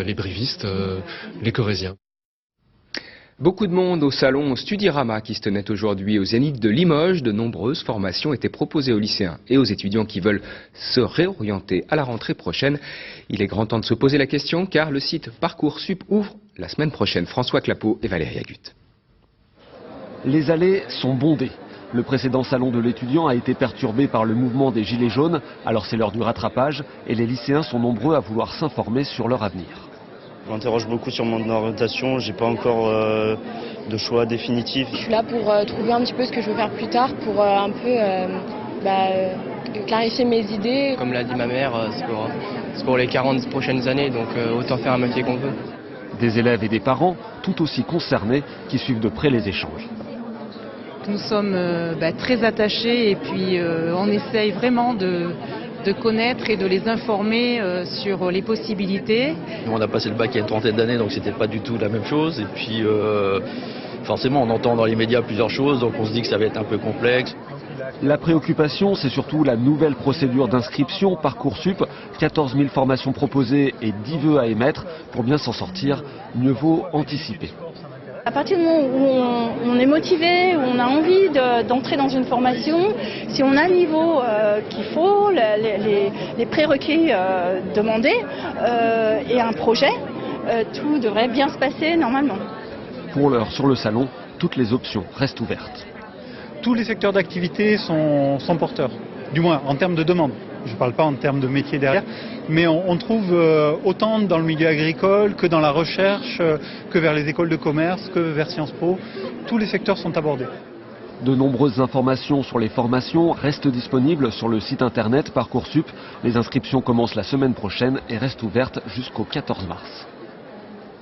les brévistes, les corésiens. Beaucoup de monde au salon Studirama qui se tenait aujourd'hui au Zénith de Limoges. De nombreuses formations étaient proposées aux lycéens et aux étudiants qui veulent se réorienter à la rentrée prochaine. Il est grand temps de se poser la question car le site Parcoursup ouvre la semaine prochaine. François Clapeau et Valérie Agut. Les allées sont bondées. Le précédent salon de l'étudiant a été perturbé par le mouvement des Gilets jaunes. Alors c'est l'heure du rattrapage et les lycéens sont nombreux à vouloir s'informer sur leur avenir. Je m'interroge beaucoup sur mon orientation, j'ai pas encore de choix définitif. Je suis là pour trouver un petit peu ce que je veux faire plus tard, pour un peu clarifier mes idées. Comme l'a dit ma mère, c'est pour les 40 prochaines années, donc autant faire un métier qu'on veut. Des élèves et des parents, tout aussi concernés, qui suivent de près les échanges. Nous sommes très attachés et puis on essaye vraiment de connaître et de les informer sur les possibilités. On a passé le bac il y a une trentaine d'années, donc c'était pas du tout la même chose. Et puis forcément on entend dans les médias plusieurs choses, donc on se dit que ça va être un peu complexe. La préoccupation, c'est surtout la nouvelle procédure d'inscription Parcoursup. 14 000 formations proposées et 10 vœux à émettre. Pour bien s'en sortir, mieux vaut anticiper. À partir du moment où on est motivé, où on a envie d'entrer dans une formation, si on a le niveau qu'il faut, les prérequis demandés et un projet, tout devrait bien se passer normalement. Pour l'heure, sur le salon, toutes les options restent ouvertes. Tous les secteurs d'activité sont porteurs, du moins en termes de demande. Je ne parle pas en termes de métier derrière, mais on trouve autant dans le milieu agricole que dans la recherche, que vers les écoles de commerce, que vers Sciences Po. Tous les secteurs sont abordés. De nombreuses informations sur les formations restent disponibles sur le site internet Parcoursup. Les inscriptions commencent la semaine prochaine et restent ouvertes jusqu'au 14 mars.